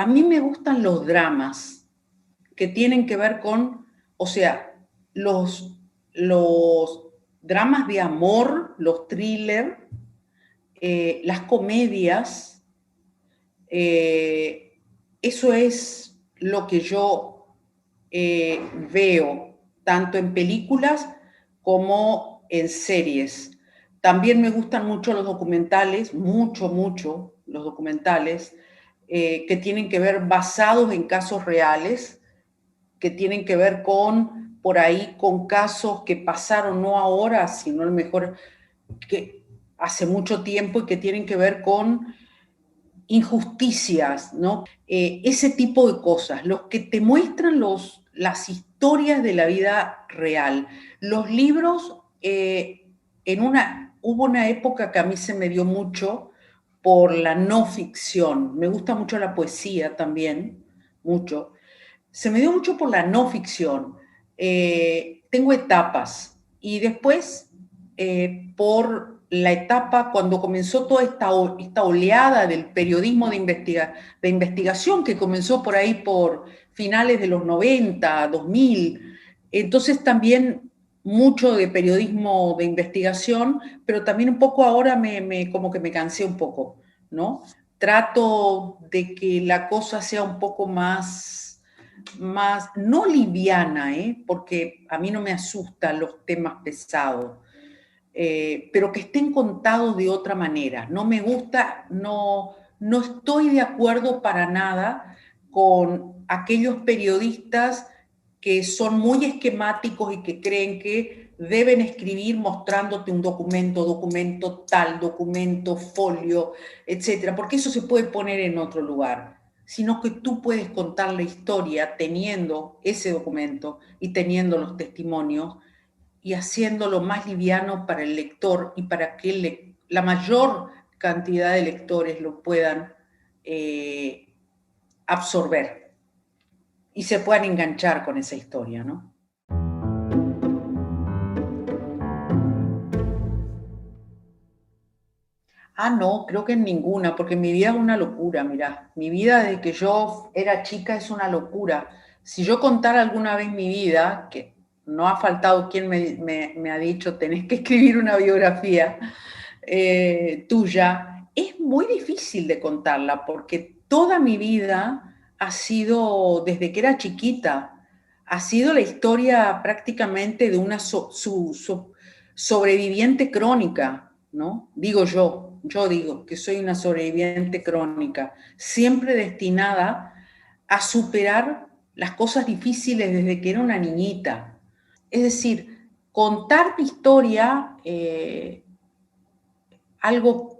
A mí me gustan los dramas que tienen que ver con, o sea, los dramas de amor, los thrillers, las comedias, eh, eso es lo que yo veo, tanto en películas como en series. También me gustan mucho los documentales, mucho los documentales, que tienen que ver basados en casos reales, que tienen que ver con, por ahí, con casos que pasaron no ahora, sino a lo mejor que hace mucho tiempo y que tienen que ver con injusticias, ¿no? Ese tipo de cosas, los que te muestran las historias de la vida real. Los libros, hubo una época que a mí se me dio mucho por la no ficción. Me gusta mucho la poesía también, mucho. Se me dio mucho por la no ficción. Tengo etapas y después por la etapa cuando comenzó toda esta oleada del periodismo de investigación que comenzó por ahí por finales de los 90, 2000. Entonces también mucho de periodismo de investigación, pero también un poco ahora como que me cansé un poco, ¿no? Trato de que la cosa sea un poco más no liviana, porque a mí no me asustan los temas pesados, pero que estén contados de otra manera. No me gusta, no estoy de acuerdo para nada con aquellos periodistas que son muy esquemáticos y que creen que deben escribir mostrándote un documento tal, documento, folio, etcétera, porque eso se puede poner en otro lugar, sino que tú puedes contar la historia teniendo ese documento y teniendo los testimonios y haciéndolo más liviano para el lector y para que la mayor cantidad de lectores lo puedan eh, absorber y se puedan enganchar con esa historia, ¿no? Ah, no, creo que en ninguna, porque mi vida es una locura, mirá. Mi vida desde que yo era chica es una locura. Si yo contara alguna vez mi vida, que no ha faltado quien me ha dicho, tenés que escribir una biografía tuya, es muy difícil de contarla, porque toda mi vida ha sido, desde que era chiquita, ha sido la historia prácticamente de una sobreviviente crónica, ¿no? Digo yo digo que soy una sobreviviente crónica, siempre destinada a superar las cosas difíciles desde que era una niñita. Es decir, contar mi historia, algo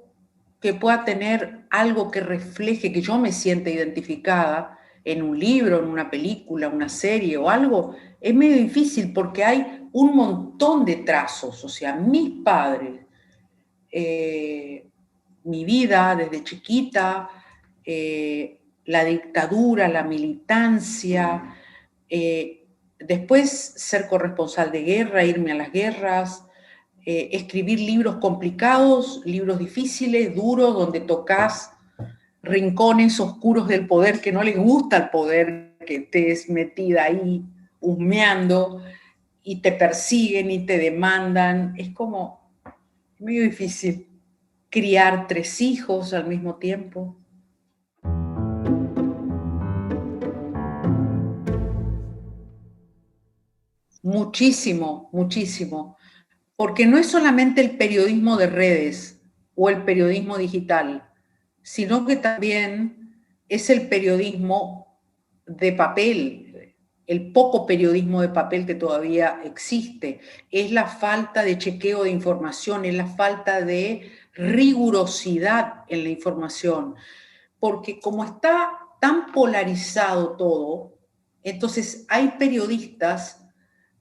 que pueda tener algo que refleje, que yo me sienta identificada en un libro, en una película, una serie o algo, es medio difícil porque hay un montón de trazos, o sea, mis padres, eh, mi vida desde chiquita, la dictadura, la militancia, después ser corresponsal de guerra, irme a las guerras, escribir libros complicados, libros difíciles, duros, donde tocas rincones oscuros del poder que no les gusta el poder, que estés metida ahí husmeando y te persiguen y te demandan. Es como muy difícil criar tres hijos al mismo tiempo. Muchísimo, muchísimo. Porque no es solamente el periodismo de redes o el periodismo digital, sino que también es el periodismo de papel, el poco periodismo de papel que todavía existe, es la falta de chequeo de información, es la falta de rigurosidad en la información, porque como está tan polarizado todo, entonces hay periodistas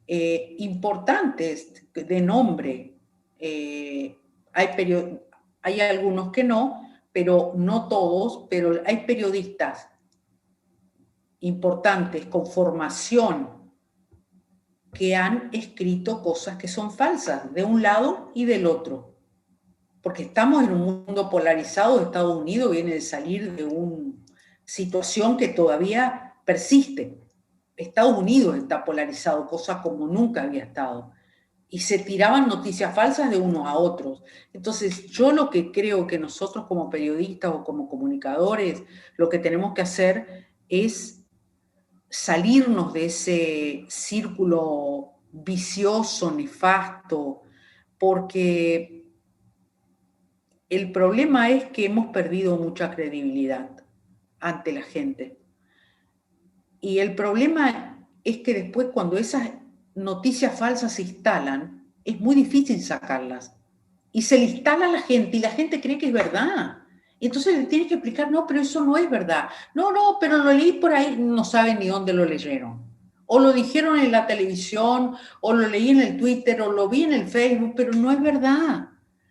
importantes de nombre. Eh, hay, hay algunos que no, pero no todos, pero hay periodistas importantes con formación que han escrito cosas que son falsas, de un lado y del otro. Porque estamos en un mundo polarizado. Estados Unidos viene de salir de una situación que todavía persiste. Estados Unidos está polarizado, cosa como nunca había estado. Y se tiraban noticias falsas de unos a otros. Entonces, yo lo que creo que nosotros como periodistas o como comunicadores, lo que tenemos que hacer es salirnos de ese círculo vicioso, nefasto, porque el problema es que hemos perdido mucha credibilidad ante la gente. Y el problema es que después, cuando esas noticias falsas se instalan, es muy difícil sacarlas. Y se le instala a la gente y la gente cree que es verdad. Y entonces le tienes que explicar, no, pero eso no es verdad. No, no, pero lo leí por ahí, no saben ni dónde lo leyeron. O lo dijeron en la televisión, o lo leí en el Twitter, o lo vi en el Facebook, pero no es verdad.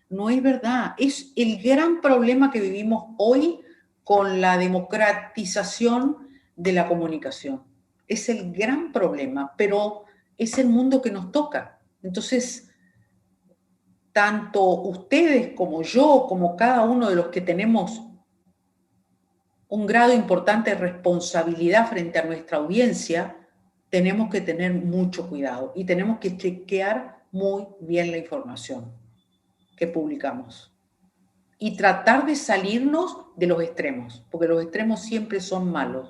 No es verdad. Es el gran problema que vivimos hoy con la democratización de la comunicación. Es el gran problema, pero es el mundo que nos toca. Entonces, tanto ustedes como yo, como cada uno de los que tenemos un grado importante de responsabilidad frente a nuestra audiencia, tenemos que tener mucho cuidado y tenemos que chequear muy bien la información que publicamos y tratar de salirnos de los extremos, porque los extremos siempre son malos.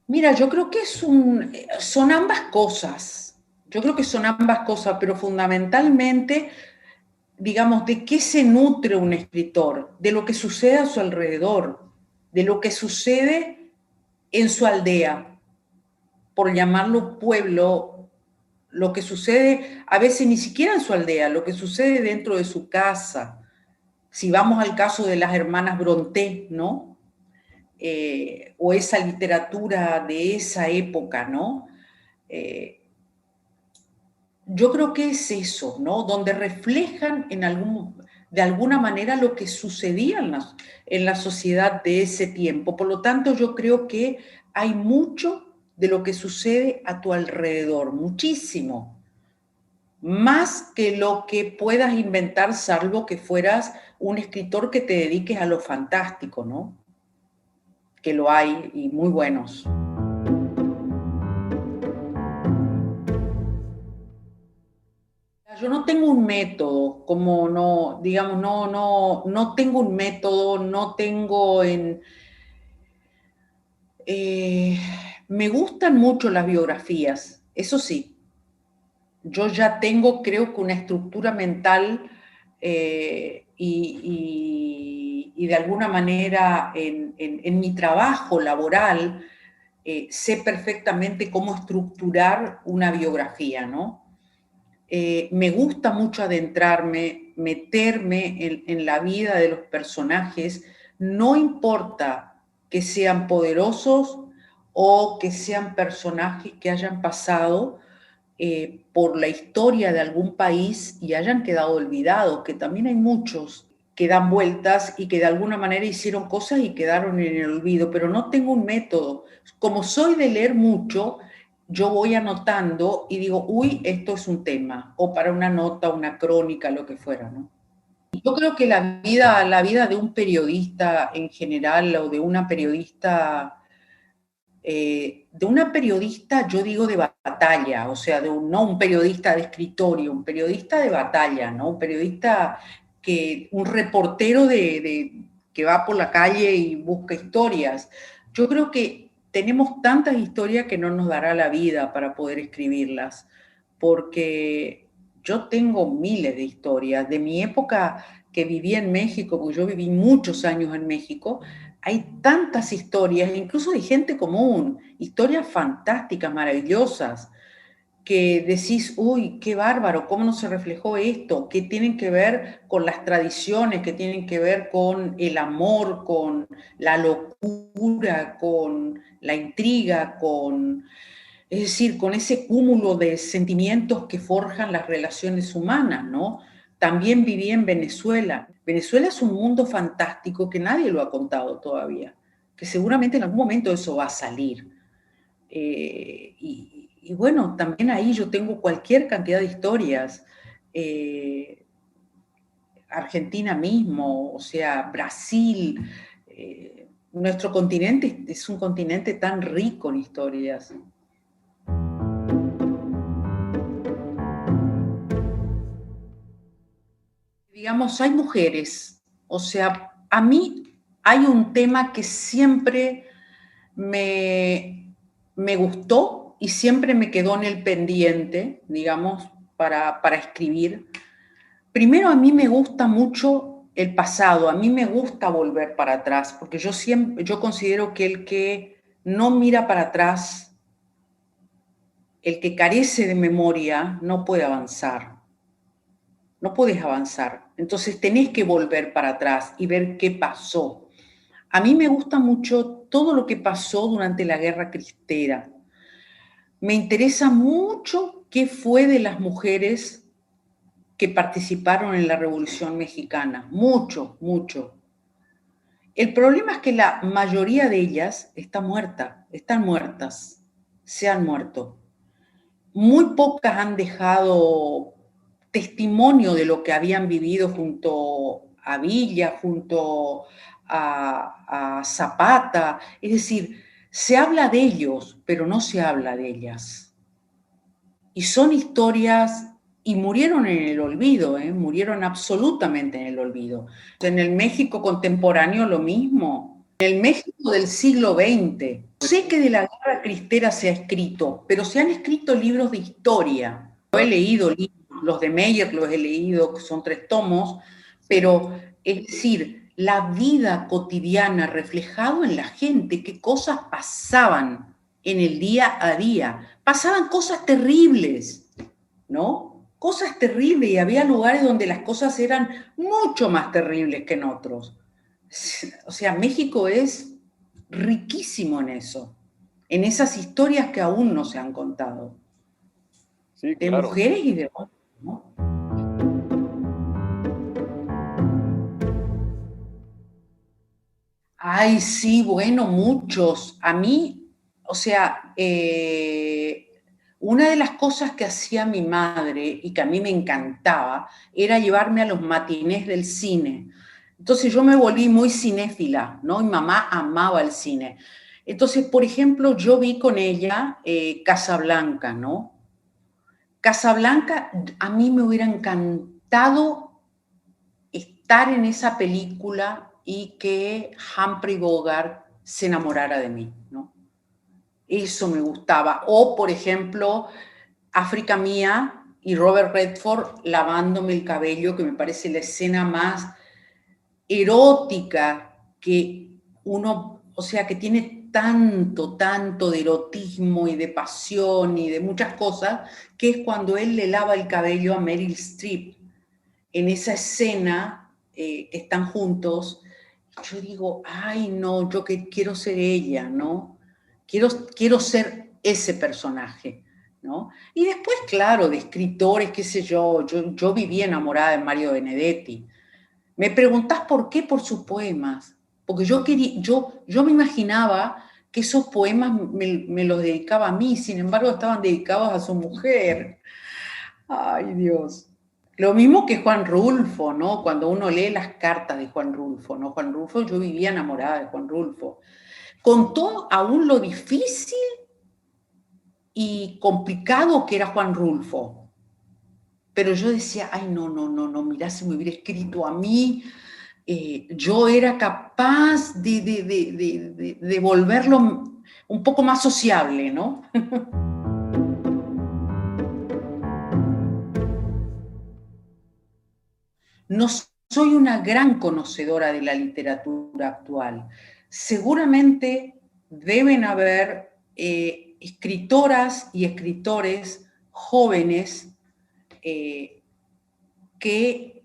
Mira, yo creo que son ambas cosas. Yo creo que son ambas cosas, pero fundamentalmente, digamos, ¿de qué se nutre un escritor? De lo que sucede a su alrededor, de lo que sucede en su aldea, por llamarlo pueblo, lo que sucede a veces ni siquiera en su aldea, lo que sucede dentro de su casa. Si vamos al caso de las hermanas Brontë, ¿no? O esa literatura de esa época, ¿no? Yo creo que es eso, ¿no? Donde reflejan de alguna manera lo que sucedía en la sociedad de ese tiempo. Por lo tanto, yo creo que hay mucho de lo que sucede a tu alrededor, muchísimo, más que lo que puedas inventar, salvo que fueras un escritor que te dediques a lo fantástico, ¿no? Que lo hay y muy buenos. Yo no tengo un método, como no, digamos, no tengo un método, no tengo eh, me gustan mucho las biografías, eso sí. Yo ya tengo, creo que una estructura mental y de alguna manera en mi trabajo laboral sé perfectamente cómo estructurar una biografía, ¿no? Me gusta mucho adentrarme, meterme en la vida de los personajes, no importa que sean poderosos o que sean personajes que hayan pasado por la historia de algún país y hayan quedado olvidados, que también hay muchos que dan vueltas y que de alguna manera hicieron cosas y quedaron en el olvido, pero no tengo un método. Como soy de leer mucho, yo voy anotando y digo, uy, esto es un tema, o para una nota, una crónica, lo que fuera, ¿no? Yo creo que la vida de un periodista en general o de una periodista, yo digo de batalla, o sea, no un periodista de escritorio, un periodista de batalla, ¿no? Un periodista un reportero que va por la calle y busca historias. Yo creo que tenemos tantas historias que no nos dará la vida para poder escribirlas, porque yo tengo miles de historias. De mi época que viví en México, porque yo viví muchos años en México, hay tantas historias, incluso de gente común, historias fantásticas, maravillosas, que decís, uy, qué bárbaro, cómo no se reflejó esto, que tienen que ver con las tradiciones, que tienen que ver con el amor, con la locura, con la intriga, es decir, con ese cúmulo de sentimientos que forjan las relaciones humanas, ¿no? También viví en Venezuela. Venezuela es un mundo fantástico que nadie lo ha contado todavía. que seguramente en algún momento eso va a salir. Y bueno, también ahí yo tengo cualquier cantidad de historias. Argentina mismo, o sea, Brasil. Nuestro continente es un continente tan rico en historias. Digamos, hay mujeres, o sea, a mí hay un tema que siempre me gustó y siempre me quedó en el pendiente, digamos, para escribir. Primero, a mí me gusta mucho el pasado, a mí me gusta volver para atrás, porque yo considero que el que no mira para atrás, el que carece de memoria, no puede avanzar. No puedes avanzar. Entonces tenés que volver para atrás y ver qué pasó. A mí me gusta mucho todo lo que pasó durante la Guerra Cristera. Me interesa mucho qué fue de las mujeres que participaron en la Revolución Mexicana. Mucho, mucho. El problema es que la mayoría de ellas está muerta, están muertas, se han muerto. Muy pocas han dejado testimonio de lo que habían vivido junto a Villa, junto a Zapata. Es decir, se habla de ellos, pero no se habla de ellas. Y son historias, y murieron en el olvido, murieron absolutamente en el olvido. En el México contemporáneo lo mismo, en el México del siglo XX. Sé que de la Guerra Cristera se ha escrito, pero se han escrito libros de historia. Yo he leído libros, los de Meyer los he leído, que son 3 tomos, pero es decir, la vida cotidiana reflejado en la gente, qué cosas pasaban en el día a día. Pasaban cosas terribles, ¿no? Cosas terribles, y había lugares donde las cosas eran mucho más terribles que en otros. O sea, México es riquísimo en eso, en esas historias que aún no se han contado, Sí, de claro. mujeres y de hombres, ¿no? Ay, sí, bueno, muchos. A mí, o sea, una de las cosas que hacía mi madre y que a mí me encantaba era llevarme a los matinés del cine. Entonces yo me volví muy cinéfila, ¿no? Mi mamá amaba el cine. Entonces, por ejemplo, yo vi con ella Casablanca, ¿no? Casablanca, a mí me hubiera encantado estar en esa película y que Humphrey Bogart se enamorara de mí, ¿no? Eso me gustaba. O, por ejemplo, África Mía y Robert Redford lavándome el cabello, que me parece la escena más erótica que uno, o sea, que tiene tanto, tanto de erotismo y de pasión y de muchas cosas, que es cuando él le lava el cabello a Meryl Streep en esa escena que están juntos. Yo digo, ay, no, yo que quiero ser ella, ¿no? Quiero ser ese personaje, ¿no? Y después, claro, de escritores, qué sé yo viví enamorada de Mario Benedetti. Me preguntás por qué, por sus poemas, porque yo me imaginaba que esos poemas me los dedicaba a mí, sin embargo estaban dedicados a su mujer. Ay, Dios. Lo mismo que Juan Rulfo, ¿no? Cuando uno lee las cartas de Juan Rulfo, ¿no? Juan Rulfo, yo vivía enamorada de Juan Rulfo. Con todo aún lo difícil y complicado que era Juan Rulfo. Pero yo decía, ay, no, no, no, no, mirá si me hubiera escrito a mí, yo era capaz de volverlo un poco más sociable, ¿no? No soy una gran conocedora de la literatura actual. Seguramente deben haber escritoras y escritores jóvenes que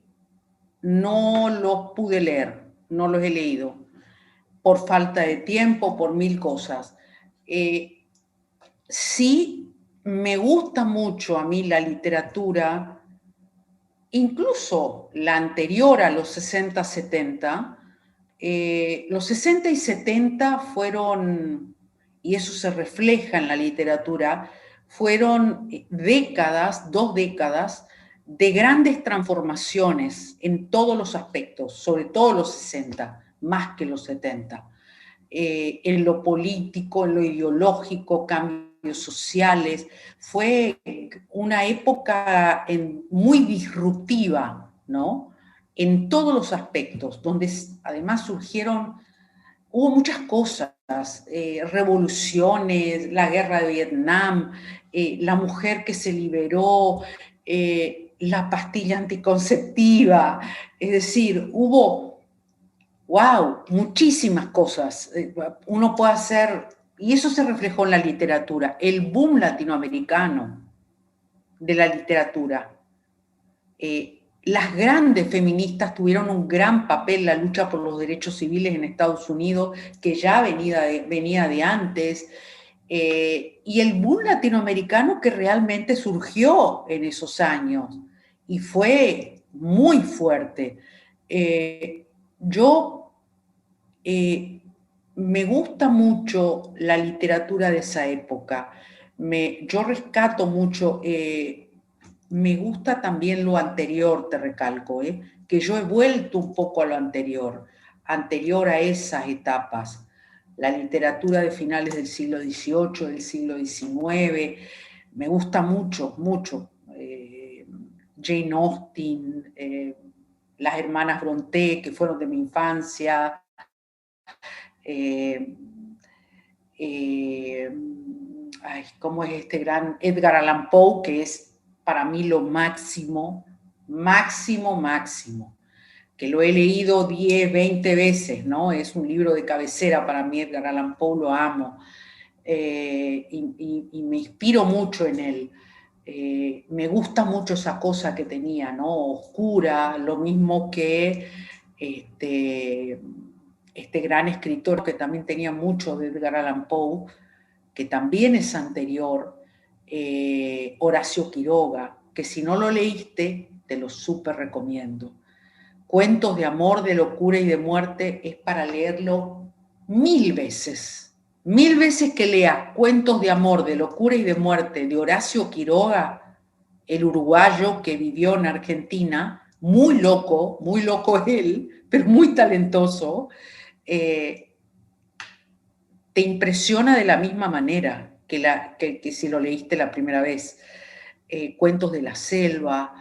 no los pude leer, no los he leído, por falta de tiempo, por mil cosas. Sí, me gusta mucho a mí la literatura, incluso la anterior a los 60, 70, Los 60 y 70 fueron, y eso se refleja en la literatura, fueron décadas, 2 décadas, de grandes transformaciones en todos los aspectos, sobre todo los 60, más que los 70. En lo político, en lo ideológico, cambios sociales. Fue una época muy disruptiva, ¿no? En todos los aspectos, donde además hubo muchas cosas, revoluciones, la guerra de Vietnam, la mujer que se liberó, la pastilla anticonceptiva, es decir, hubo, wow, muchísimas cosas. Uno puede hacer, y eso se reflejó en la literatura, el boom latinoamericano de la literatura. Las grandes feministas tuvieron un gran papel en la lucha por los derechos civiles en Estados Unidos, que ya venía de antes, y el boom latinoamericano que realmente surgió en esos años y fue muy fuerte. Yo me gusta mucho la literatura de esa época. Yo rescato mucho, me gusta también lo anterior, te recalco, que yo he vuelto un poco a lo anterior a esas etapas. La literatura de finales del siglo XVIII, del siglo XIX, me gusta mucho, mucho. Jane Austen, las hermanas Brontë, que fueron de mi infancia, eh, eh, ¿cómo es este gran Edgar Allan Poe? Que es para mí lo máximo, máximo, máximo, que lo he leído 10, 20 veces, ¿no? Es un libro de cabecera para mí, Edgar Allan Poe, lo amo, y me inspiro mucho en él. Me gusta mucho esa cosa que tenía, ¿no? Oscura, lo mismo que este gran escritor que también tenía mucho de Edgar Allan Poe, que también es anterior, Horacio Quiroga, que si no lo leíste, te lo súper recomiendo. Cuentos de amor, de locura y de muerte es para leerlo 1000 veces. 1000 veces que leas Cuentos de amor, de locura y de muerte de Horacio Quiroga, el uruguayo que vivió en Argentina, muy loco él, pero muy talentoso, te impresiona de la misma manera que si lo leíste la primera vez. Cuentos de la selva,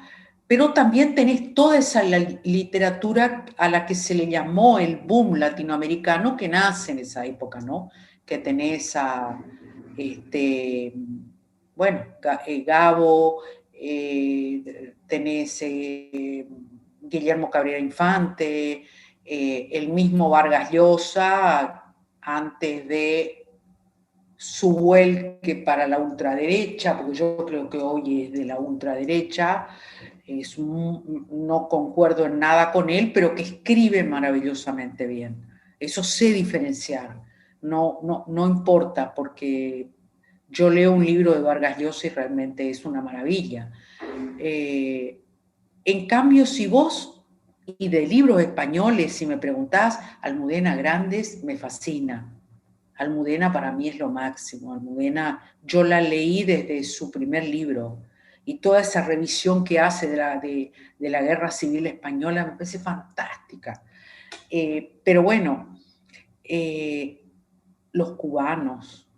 pero también tenés toda esa literatura a la que se le llamó el boom latinoamericano que nace en esa época, ¿no? Que tenés a, bueno, Gabo, tenés Guillermo Cabrera Infante, el mismo Vargas Llosa, antes de su vuelque para la ultraderecha, porque yo creo que hoy es de la ultraderecha, no concuerdo en nada con él, pero que escribe maravillosamente bien. Eso sé diferenciar, no importa, porque yo leo un libro de Vargas Llosa y realmente es una maravilla. En cambio, si vos, y de libros españoles, si me preguntás, Almudena Grandes me fascina. Almudena para mí es lo máximo. Almudena, yo la leí desde su primer libro y toda esa revisión que hace de la Guerra Civil Española me parece fantástica. Pero bueno, los cubanos,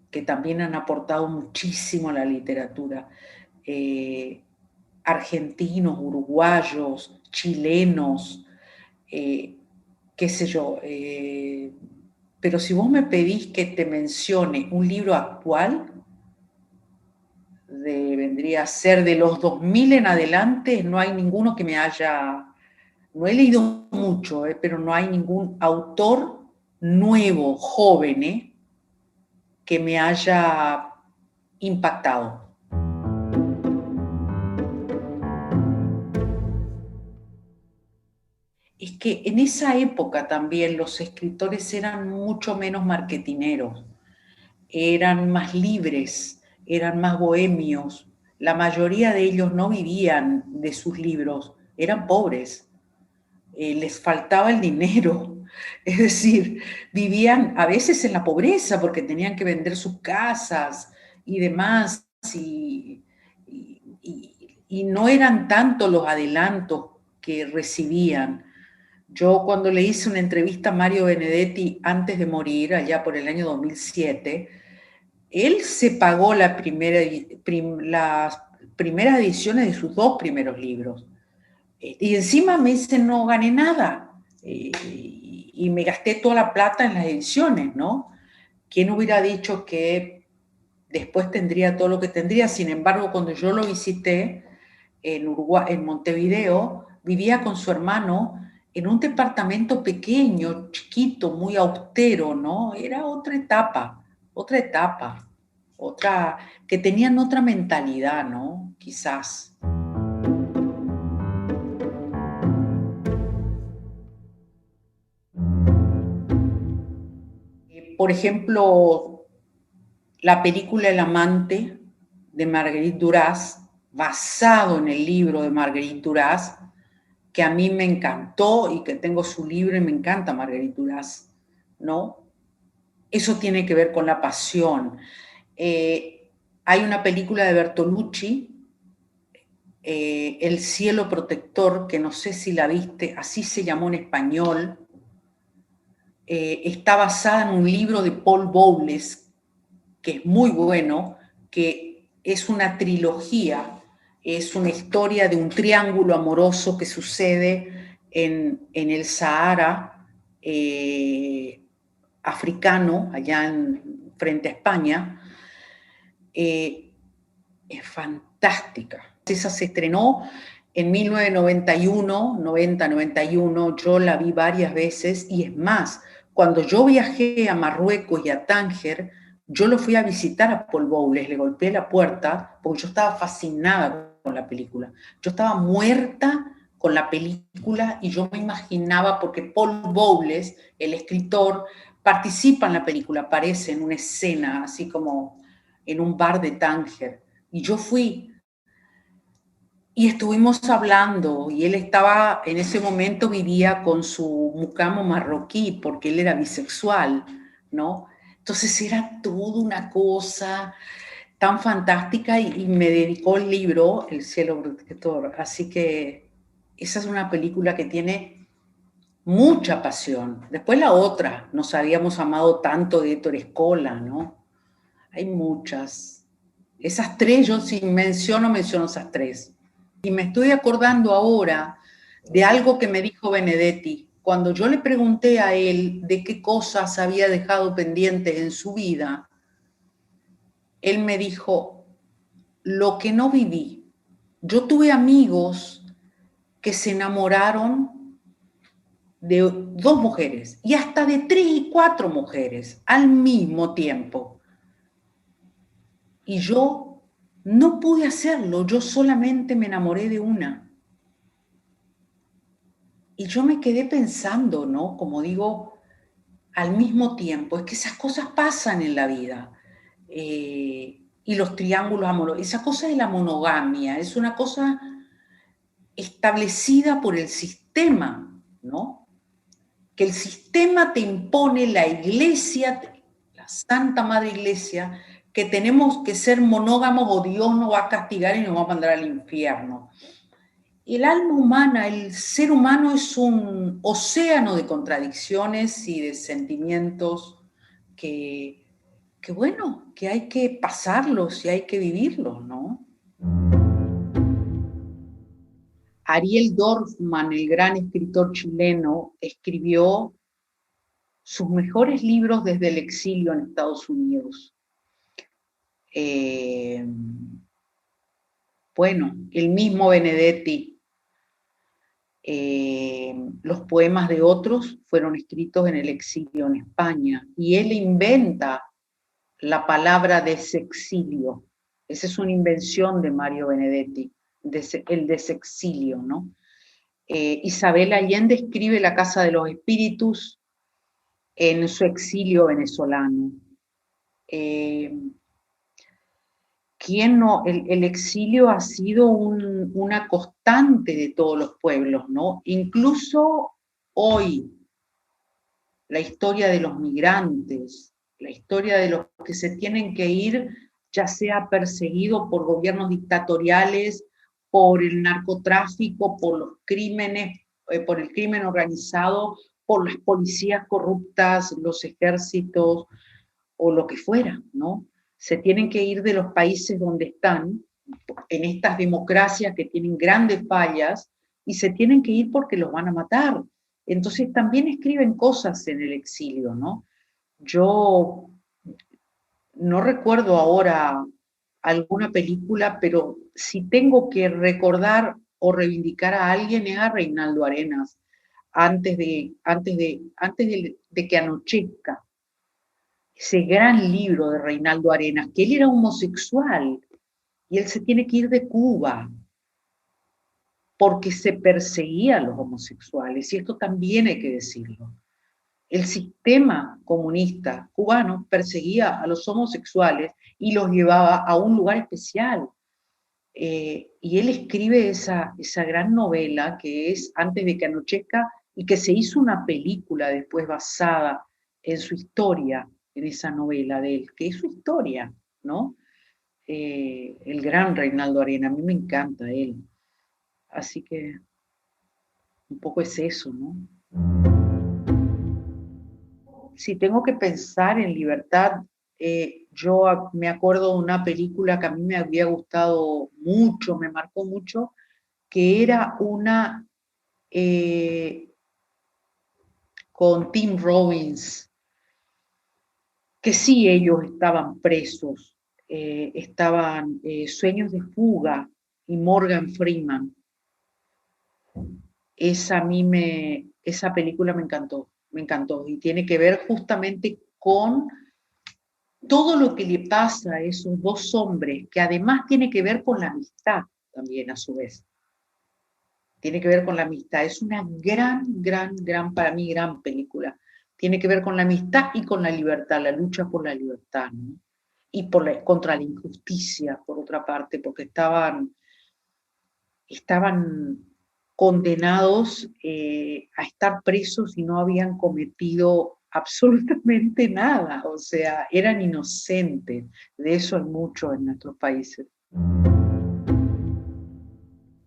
que también han aportado muchísimo a la literatura, argentinos, uruguayos, chilenos, qué sé yo, pero si vos me pedís que te mencione un libro actual, vendría a ser de los 2000 en adelante, no hay ninguno que me haya, no he leído mucho, pero no hay ningún autor nuevo, joven, que me haya impactado. Es que en esa época también los escritores eran mucho menos marketineros, eran más libres, eran más bohemios. La mayoría de ellos no vivían de sus libros, eran pobres, les faltaba el dinero, Es decir, vivían a veces en la pobreza porque tenían que vender sus casas y demás, y no eran tanto los adelantos que recibían. Yo cuando le hice una entrevista a Mario Benedetti antes de morir, allá por el año 2007, él se pagó las primeras ediciones de sus dos primeros libros. Y encima me dice, no gané nada. Y me gasté toda la plata en las ediciones, ¿no? ¿Quién hubiera dicho que después tendría todo lo que tendría? Sin embargo, cuando yo lo visité en Uruguay, en Montevideo, vivía con su hermano en un departamento pequeño, chiquito, muy austero, ¿no? Era otra etapa, otra, que tenían otra mentalidad, ¿no? Quizás. Por ejemplo, la película El amante de Marguerite Duras, basado en el libro de Marguerite Duras, que a mí me encantó y que tengo su libro y me encanta Marguerite Duras, ¿no? Eso tiene que ver con la pasión. Hay una película de Bertolucci, El cielo protector, que no sé si la viste, así se llamó en español. Está basada en un libro de Paul Bowles, que es muy bueno, que es una trilogía, es una historia de un triángulo amoroso que sucede en el Sahara africano, allá frente a España. Es fantástica. Esa se estrenó en 1991, 90-91, yo la vi varias veces y es más, cuando yo viajé a Marruecos y a Tánger, yo lo fui a visitar a Paul Bowles, le golpeé la puerta porque yo estaba fascinada con la película. Yo estaba muerta con la película y yo me imaginaba, porque Paul Bowles, el escritor, participa en la película, aparece en una escena, así como en un bar de Tánger. Y yo fui y estuvimos hablando y él estaba, en ese momento vivía con su mucamo marroquí porque él era bisexual, ¿no? Entonces era toda una cosa tan fantástica y me dedicó el libro El cielo protector. Así que esa es una película que tiene mucha pasión. Después la otra, Nos habíamos amado tanto, de Héctor Escola, ¿no? Hay muchas. Esas tres, yo si menciono esas tres. Y me estoy acordando ahora de algo que me dijo Benedetti. Cuando yo le pregunté a él de qué cosas había dejado pendientes en su vida, él me dijo, lo que no viví. Yo tuve amigos que se enamoraron de dos mujeres y hasta de 3 y 4 mujeres al mismo tiempo. Y yo no pude hacerlo, yo solamente me enamoré de una. Y yo me quedé pensando, ¿no? Como digo, al mismo tiempo, es que esas cosas pasan en la vida. Y los triángulos amorosos, esa cosa de la monogamia, es una cosa establecida por el sistema, ¿no? Que el sistema te impone, la iglesia, la Santa Madre Iglesia, que tenemos que ser monógamos o Dios nos va a castigar y nos va a mandar al infierno. El alma humana, el ser humano es un océano de contradicciones y de sentimientos que bueno, que hay que pasarlos y hay que vivirlos, ¿no? Ariel Dorfman, el gran escritor chileno, escribió sus mejores libros desde el exilio en Estados Unidos. Eh, bueno, el mismo Benedetti, los poemas de otros fueron escritos en el exilio en España y él inventa la palabra desexilio. Esa es una invención de Mario Benedetti, el desexilio, ¿no? Isabel Allende escribe La Casa de los Espíritus en su exilio venezolano. ¿Quién no? El exilio ha sido una constante de todos los pueblos, ¿no? Incluso hoy, la historia de los migrantes, la historia de los que se tienen que ir, ya sea perseguidos por gobiernos dictatoriales, por el narcotráfico, por los crímenes, por el crimen organizado, por las policías corruptas, los ejércitos o lo que fuera, ¿no? Se tienen que ir de los países donde están, en estas democracias que tienen grandes fallas, y se tienen que ir porque los van a matar. Entonces también escriben cosas en el exilio, ¿no? Yo no recuerdo ahora alguna película, pero si tengo que recordar o reivindicar a alguien es a Reinaldo Arenas, antes de que anochezca, ese gran libro de Reinaldo Arenas, que él era homosexual y él se tiene que ir de Cuba porque se perseguía a los homosexuales, y esto también hay que decirlo. El sistema comunista cubano perseguía a los homosexuales y los llevaba a un lugar especial. Y él escribe esa gran novela que es Antes de que anochezca, y que se hizo una película después basada en su historia, en esa novela de él, que es su historia, ¿no? El gran Reinaldo Arena, a mí me encanta él. Así que un poco es eso, ¿no? Si tengo que pensar en libertad, yo me acuerdo de una película que a mí me había gustado mucho, me marcó mucho, que era una con Tim Robbins, que sí ellos estaban presos, estaban Sueños de Fuga y Morgan Freeman. Esa película me encantó, y tiene que ver justamente con todo lo que le pasa a esos dos hombres, que además tiene que ver con la amistad también a su vez. Tiene que ver con la amistad. Es una gran, para mí, gran película. Tiene que ver con la amistad y con la libertad, la lucha por la libertad, ¿no? Y contra la injusticia, por otra parte, porque estaban condenados a estar presos y no habían cometido absolutamente nada, o sea, eran inocentes. De eso hay mucho en nuestros países.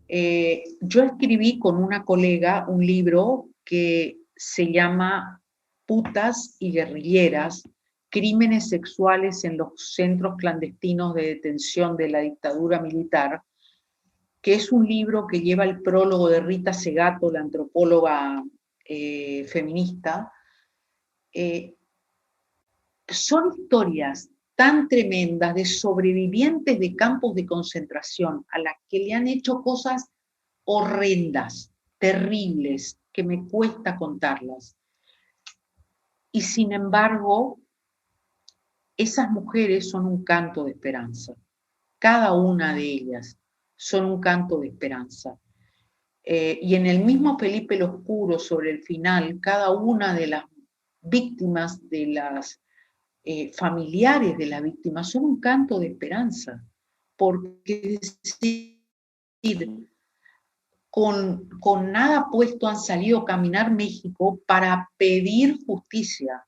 Yo escribí con una colega un libro que se llama Putas y guerrilleras, crímenes sexuales en los centros clandestinos de detención de la dictadura militar, que es un libro que lleva el prólogo de Rita Segato, la antropóloga feminista. Son historias tan tremendas de sobrevivientes de campos de concentración a las que le han hecho cosas horrendas, terribles, que me cuesta contarlas. Y sin embargo, esas mujeres son un canto de esperanza. Cada una de ellas son un canto de esperanza. Y en el mismo Felipe el Oscuro, sobre el final, cada una de las víctimas, de las familiares de las víctimas, son un canto de esperanza. Porque decir, con nada puesto han salido a caminar México para pedir justicia.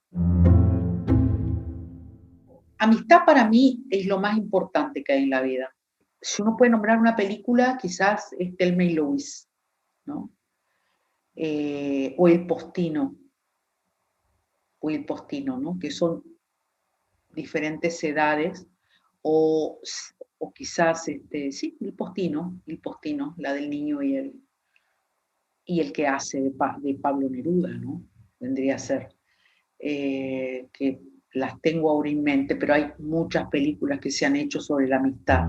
Amistad para mí es lo más importante que hay en la vida. Si uno puede nombrar una película, quizás es Thelma y Louise, ¿no? O El Postino, ¿no? Que son diferentes edades, o, o quizás, sí, El Postino, la del niño y el que hace de Pablo Neruda, ¿no? Vendría a ser. Que las tengo ahora en mente, pero hay muchas películas que se han hecho sobre la amistad.